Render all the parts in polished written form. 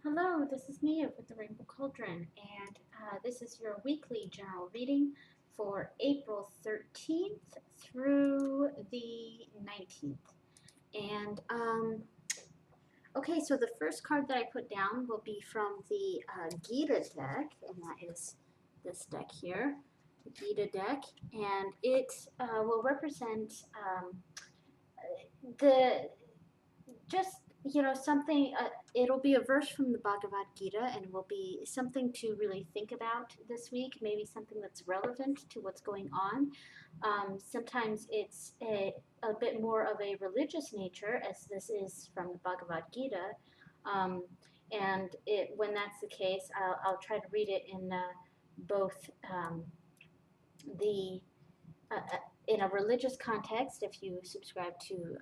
Hello, this is Mia with the Rainbow Cauldron, and this is your weekly general reading for April 13th through the 19th. And okay, so the first card that I put down will be from the Gita Deck, and that is this deck here, the Gita Deck, and it will represent the just something, it'll be a verse from the Bhagavad Gita, and will be something to really think about this week, maybe something that's relevant to what's going on. Sometimes it's a bit more of a religious nature, as this is from the Bhagavad Gita. And when that's the case, I'll try to read it in both the in a religious context, if you subscribe to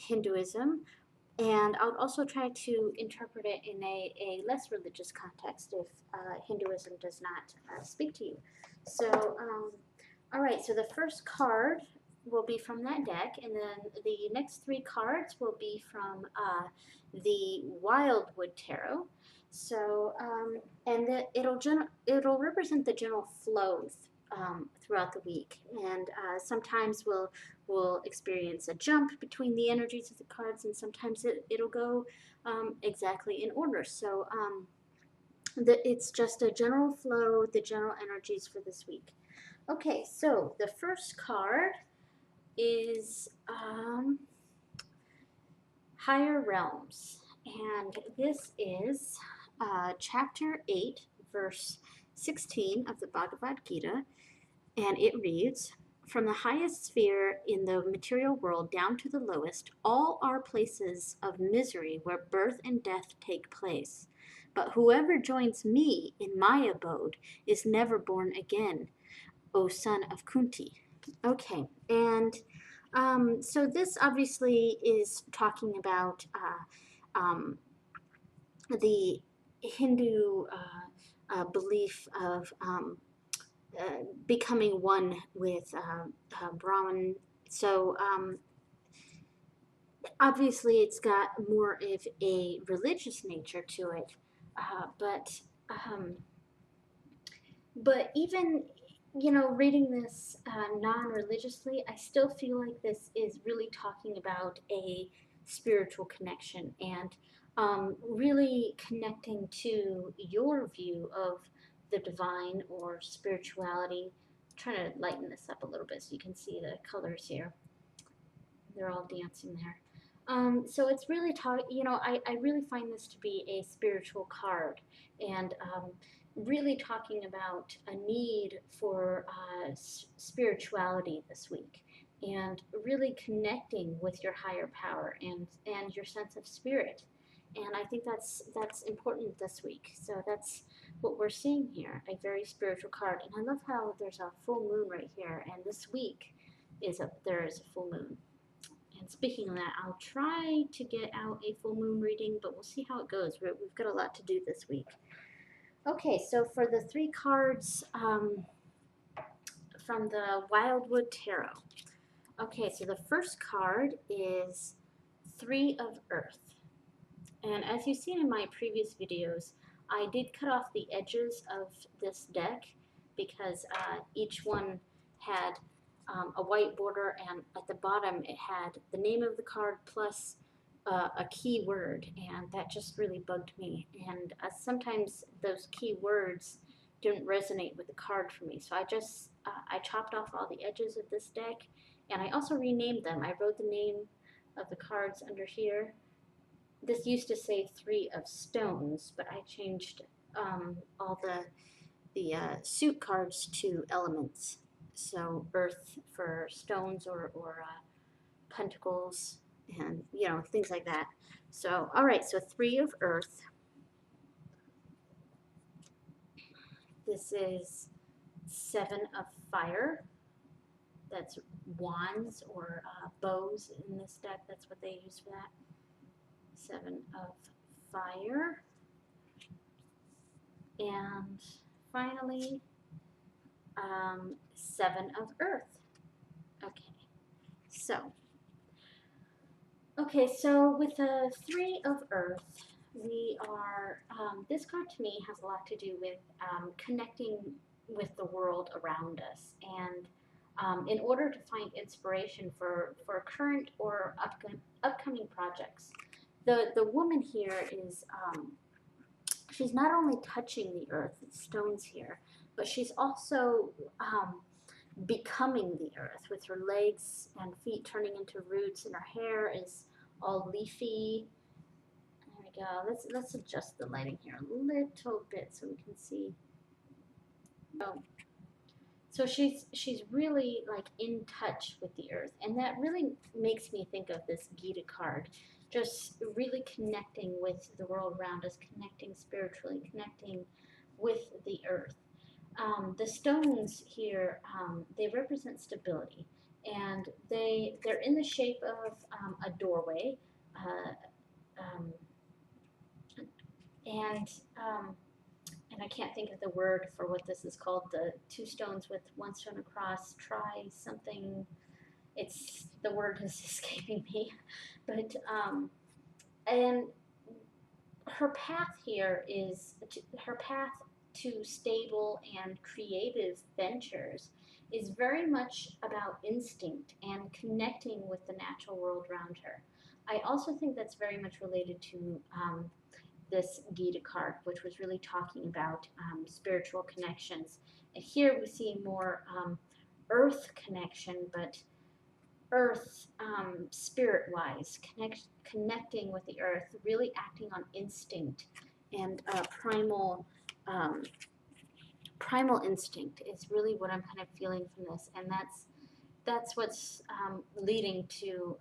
Hinduism, and I'll also try to interpret it in a less religious context if Hinduism does not speak to you. So, all right, so the first card will be from that deck, and then the next three cards will be from the Wildwood Tarot. So, and it'll represent the general flow throughout the week, and sometimes we'll experience a jump between the energies of the cards, and sometimes it'll go exactly in order. So it's just a general flow, the general energies for this week. Okay, so the first card is Higher Realms, and this is chapter 8, verse 16 of the Bhagavad Gita, and it reads, "From the highest sphere in the material world down to the lowest, all are places of misery where birth and death take place. But whoever joins me in my abode is never born again, O son of Kunti." Okay, and so this obviously is talking about the Hindu belief of becoming one with Brahman. So obviously it's got more of a religious nature to it, but even reading this non-religiously, I still feel like this is really talking about a spiritual connection, and really connecting to your view of the divine or spirituality. I'm trying to lighten this up a little bit so you can see the colors here. They're all dancing there. So it's really I really find this to be a spiritual card, and really talking about a need for spirituality this week, and really connecting with your higher power and your sense of spirit. And I think that's important this week. So that's what we're seeing here, a very spiritual card. And I love how there's a full moon right here, and this week there is a full moon. And speaking of that, I'll try to get out a full moon reading, but we'll see how it goes. We've got a lot to do this week. Okay, so for the three cards from the Wildwood Tarot. Okay, so the first card is Three of Earth. And as you've seen in my previous videos, I did cut off the edges of this deck because each one had a white border, and at the bottom it had the name of the card plus a key word, and that just really bugged me. And sometimes those key words didn't resonate with the card for me, so I chopped off all the edges of this deck, and I also renamed them. I wrote the name of the cards under here. This used to say Three of Stones, but I changed all the suit cards to elements. So earth for stones, or pentacles, and things like that. So all right, so Three of Earth. This is Seven of Fire. That's wands or bows in this deck. That's what they use for that. Seven of Fire. And finally, Seven of Earth. Okay, so with the Three of Earth, we are, this card to me has a lot to do with connecting with the world around us. And in order to find inspiration for current or upcoming projects, the woman here is, she's not only touching the earth, the stones here, but she's also becoming the earth with her legs and feet turning into roots, and her hair is all leafy. There we go. Let's adjust the lighting here a little bit so we can see. Oh, so she's really like in touch with the earth, and that really makes me think of this Gita card, just really connecting with the world around us, connecting spiritually, connecting with the earth. The stones here, they represent stability, and they're in the shape of a doorway, uh, um, and um, and I can't think of the word for what this is called. The two stones with one stone across. Try something. It's the word is escaping me, but and her path here is her path to stable and creative ventures is very much about instinct and connecting with the natural world around her. I also think that's very much related to this Gita card, which was really talking about spiritual connections. And here we see more earth connection, but earth spirit-wise, connecting with the earth, really acting on instinct and um, primal instinct is really what I'm kind of feeling from this, and that's what's leading to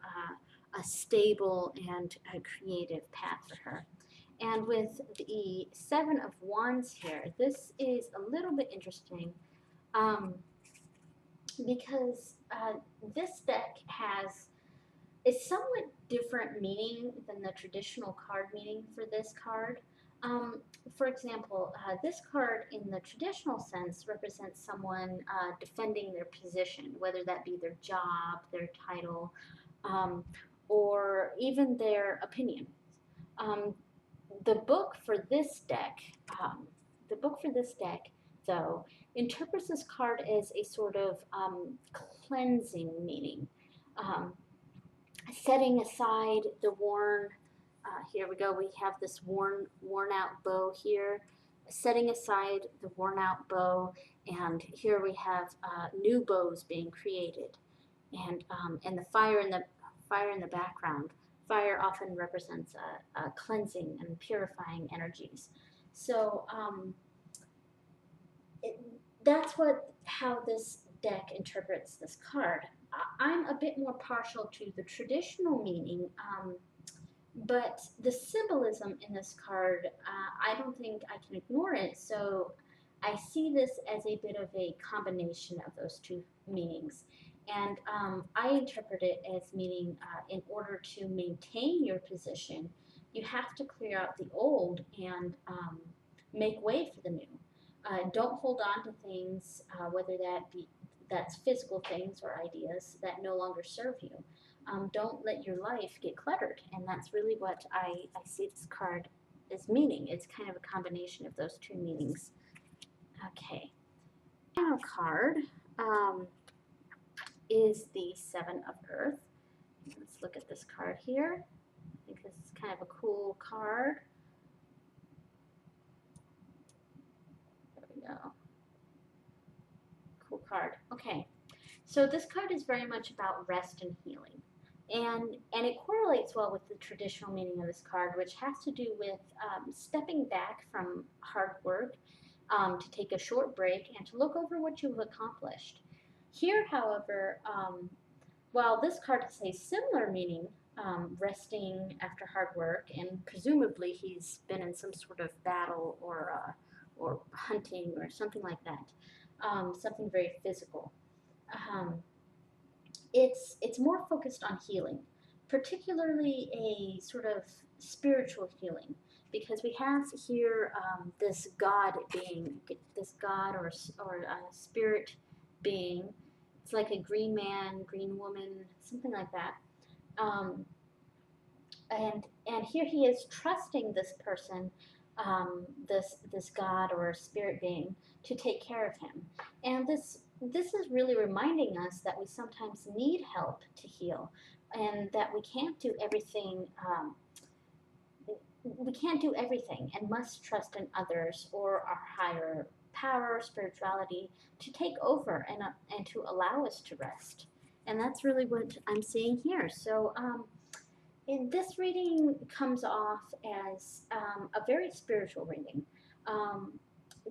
a stable and a creative path for her. And with the Seven of Wands here, this is a little bit interesting um, because this deck has a somewhat different meaning than the traditional card meaning for this card. For example, this card in the traditional sense represents someone defending their position, whether that be their job, their title, um, or even their opinion. Um, the book for this deck, um, the book for this deck, though, interprets this card as a sort of cleansing meaning, um, setting aside the worn. Here we go. We have this worn out bow here. Setting aside the worn out bow, and here we have new bows being created, and the fire in the background. Fire often represents cleansing and purifying energies. So it, that's how this deck interprets this card. I'm a bit more partial to the traditional meaning, but the symbolism in this card, I don't think I can ignore it. So I see this as a bit of a combination of those two meanings. And I interpret it as meaning in order to maintain your position, you have to clear out the old and make way for the new. Don't hold on to things, whether that's physical things or ideas that no longer serve you. Don't let your life get cluttered, and that's really what I see this card as meaning. It's kind of a combination of those two meanings. Okay, final card is the Seven of Earth. Let's look at this card here. I think this is kind of a cool card. There we go. Cool card. Okay, so this card is very much about rest and healing. And it correlates well with the traditional meaning of this card, which has to do with stepping back from hard work, to take a short break, and to look over what you've accomplished. Here, however, while this card has a similar meaning, resting after hard work, and presumably he's been in some sort of battle or hunting or something like that, something very physical. Um, it's more focused on healing, particularly a sort of spiritual healing, because we have here this God being, this God or a spirit being. It's like a green man, green woman, something like that. Um, and here he is trusting this person, this God or spirit being, to take care of him. And this is really reminding us that we sometimes need help to heal, and that we can't do everything and must trust in others or our higher power, spirituality, to take over and to allow us to rest. And that's really what I'm seeing here. So this reading comes off as a very spiritual reading, um,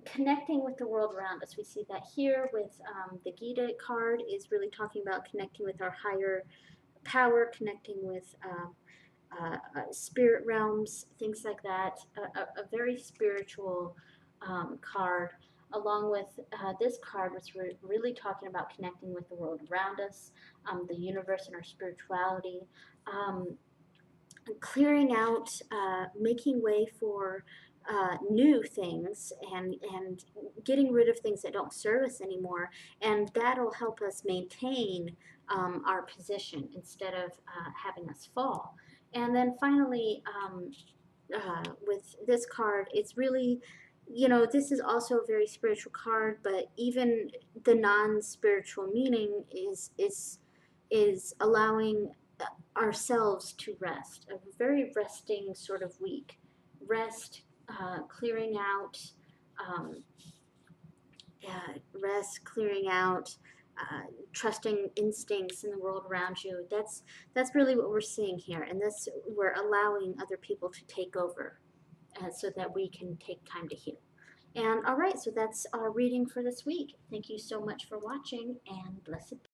connecting with the world around us. We see that here with the Gita card is really talking about connecting with our higher power, connecting with spirit realms, things like that. A very spiritual card, along with this card, which we're really talking about connecting with the world around us, the universe, and our spirituality. Um, Clearing out, making way for new things, and getting rid of things that don't serve us anymore, and that'll help us maintain our position instead of having us fall. And then finally, with this card, it's really, this is also a very spiritual card, but even the non-spiritual meaning is allowing ourselves to rest. A very resting sort of week. Rest, clearing out, um, rest, clearing out, trusting instincts in the world around you. That's really what we're seeing here, and this we're allowing other people to take over, so that we can take time to heal. And all right, so that's our reading for this week. Thank you so much for watching, and blessed be.